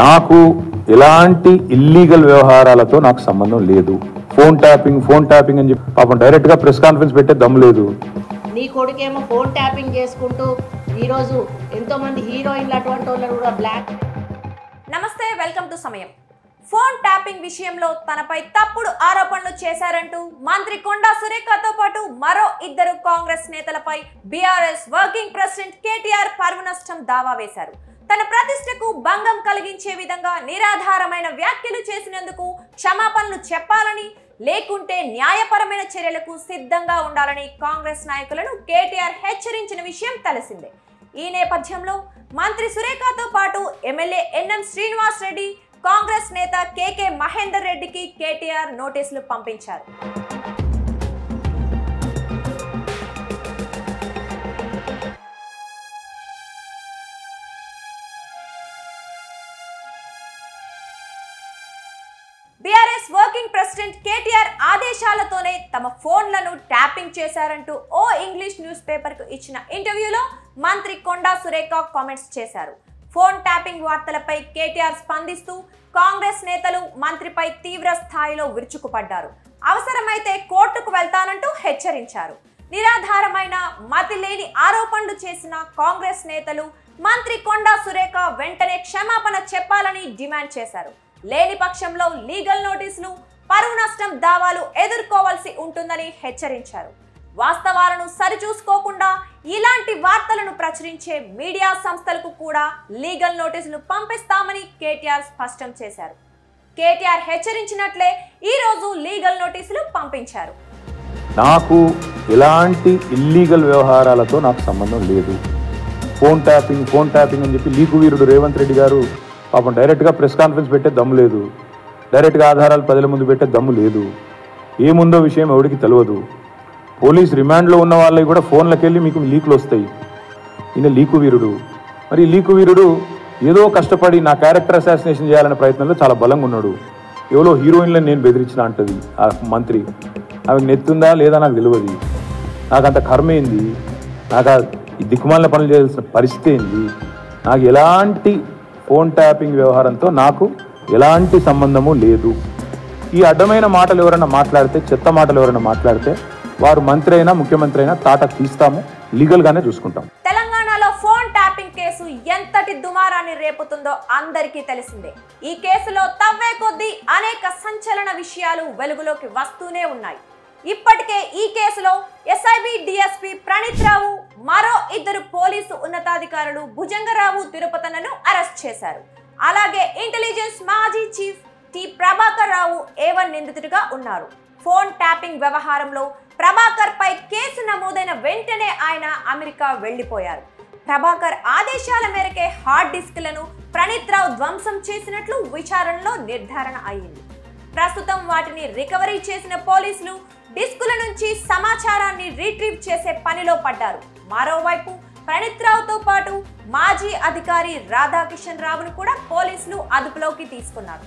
నాకు ఎలాంటి ఇల్లీగల్ వ్యవహారాలతో నాకు సంబంధం లేదు. ఫోన్ ట్యాపింగ్ అని చెప్పి పాపం డైరెక్ట్ గా ప్రెస్ కాన్ఫరెన్స్ పెట్టే దమ్ము లేదు. నీ కొడుకేమో ఫోన్ ట్యాపింగ్ చేసుకుంటూ ఈ రోజు ఎంతో మంది హీరోయిన్లు అటువంటి వాళ్ళు కూడా బ్లాక్. నమస్తే, వెల్కమ్ టు సమయం. ఫోన్ ట్యాపింగ్ విషయంలో తనపై తప్పుడు ఆరోపణలు చేశారంటూ మంత్రి కొండా సురేఖతో పాటు మరో ఇద్దరు కాంగ్రెస్ నేతలపై బీఆర్ఎస్ వర్కింగ్ ప్రెసిడెంట్ కేటీఆర్ పరువు నష్టం దావా వేశారు. తన ప్రతిష్టకు భంగం కలిగించే విధంగా నిరాధారమైన వ్యాఖ్యలు చేసినందుకు క్షమాపణలు చెప్పాలని, లేకుంటే న్యాయపరమైన చర్యలకు సిద్ధంగా ఉండాలని కాంగ్రెస్ నాయకులను కేటీఆర్ హెచ్చరించిన విషయం తెలిసిందే. ఈ నేపథ్యంలో మంత్రి సురేఖతో పాటు ఎమ్మెల్యే ఎన్ఎం శ్రీనివాస్ రెడ్డి, కాంగ్రెస్ నేత కేకే మహేందర్ రెడ్డికి కేటీఆర్ నోటీసులు పంపించారు. బీఆర్ఎస్ వర్కింగ్ ప్రెసిడెంట్ కేటీఆర్ ఆదేశాలతోనే తమ ఫోన్లను ట్యాపింగ్ చేశారంటూ ఓ ఇంగ్లీష్ న్యూస్ పేపర్ కు ఇచ్చిన ఇంటర్వ్యూలో మంత్రి కొండా సురేఖ కామెంట్స్ చేశారు. ఫోన్ ట్యాపింగ్ వార్తలపై కేటీఆర్ స్పందిస్తూ కాంగ్రెస్ నేతలు మంత్రిపై తీవ్ర స్థాయిలో విరుచుకుపడ్డారు. అవసరమైతే కోర్టుకు వెళ్తానంటూ హెచ్చరించారు. నిరాధారమైన మతి లేని ఆరోపణలు చేసిన కాంగ్రెస్ నేతలు మంత్రి కొండా సురేఖ వెంటనే క్షమాపణ చెప్పాలని డిమాండ్ చేశారు. లేని పక్షంలో లీగల్ నోటీసులు, పరువు నష్టం దావాలు ఎదుర్కోవాల్సి ఉంటుందని హెచ్చరించారు. వాస్తవాలను సరిచూసుకోకుండా ఇలాంటి వార్తలను ప్రచురించే మీడియా సంస్థలకు కూడా లీగల్ నోటీసులు పంపిస్తామని కేటీఆర్ స్పష్టం చేశారు. కేటీఆర్ హెచ్చరించినట్లే ఈ రోజు లీగల్ నోటీసులు పంపించారు. నాకు ఎలాంటి ఇల్లీగల్ వ్యవహారాలతో నాకు సంబంధం లేదు. ఫోన్ ట్యాపింగ్ అని చెప్పి లీకు వీరుడు రేవంత్ రెడ్డి గారు పాపం డైరెక్ట్ గా ప్రెస్ కాన్ఫరెన్స్ పెట్టే దమ్ము లేదు. డైరెక్ట్ గా ఆధారాలు ప్రజల ముందు పెట్టే దమ్ము లేదు. ఏముందో విషయం ఎవరికి తెలియదు. పోలీస్ రిమాండ్లో ఉన్న వాళ్ళకి కూడా ఫోన్లకు వెళ్ళి మీకు లీకులు వస్తాయి. ఈయన లీకు వీరుడు. మరి లీకు వీరుడు ఏదో కష్టపడి నా క్యారెక్టర్ అసాసినేషన్ చేయాలనే ప్రయత్నంలో చాలా బలంగా ఉన్నాడు. ఎవరో హీరోయిన్లను నేను బెదిరించిన అంటది ఆ మంత్రి. ఆమెకు నెత్తుందా లేదా నాకు తెలియదు. నాకు అంత కర్మ ఏంది, నాకు ఈ దిక్కుమాలిన పనులు చేయాల్సిన పరిస్థితి ఏంది. నాకు ఎలాంటి ఫోన్ ట్యాపింగ్ వ్యవహారంతో నాకు ఎలాంటి సంబంధము లేదు. ఈ అడ్డమైన మాటలు ఎవరైనా మాట్లాడితే, చెత్త మాటలు ఎవరైనా మాట్లాడితే వారు మంత్రి అయినా ముఖ్యమంత్రి అయినా తాటకు తీస్తాము, లీగల్ గానే చూసుకుంటాం. తెలంగాణలో ఫోన్ ట్యాపింగ్ కేసు ఎంతటి దుమారాన్ని రేపుతుందో అందరికీ తెలిసిందే. ఈ కేసులో తవ్వే కొద్దీ అనేక సంచలన విషయాలు వెలుగులోకి వస్తూనే ఉన్నాయి. ఇప్పటికే ఈ కేసులో ఎస్ఐబి డిఎస్పి ప్రణీత్ రావు, మరో ఇద్దరు పోలీసు ఉన్నతాధికారులు భుజంగరావు, తిరుపతనను అరెస్ట్ చేశారు. అలాగే ఇంటెలిజెన్స్ మాజీ chief T Prabhakar Rao A1 నిందితుడిగా ఉన్నారు. ఫోన్ ట్యాపింగ్ వ్యవహారంలో ప్రభాకర్ పై కేసు నమోదైన వెంటనే ఆయన అమెరికా వెళ్లిపోయారు. ప్రభాకర్ ఆదేశాల మేరకే హార్డ్ డిస్క్లను ప్రణీత్ రావు ధ్వంసం చేసినట్లు విచారణలో నిర్ధారణ అయింది. ప్రస్తుతం వాటిని రికవరీ చేసిన పోలీసులు డిస్కుల నుంచి సమాచారాన్ని రీట్రీవ్ చేసే పనిలో పడ్డారు. మరోవైపు ప్రణీత్ రావుతో పాటు మాజీ అధికారి రాధాకిషన్ రావును కూడా పోలీసులు అదుపులోకి తీసుకున్నారు.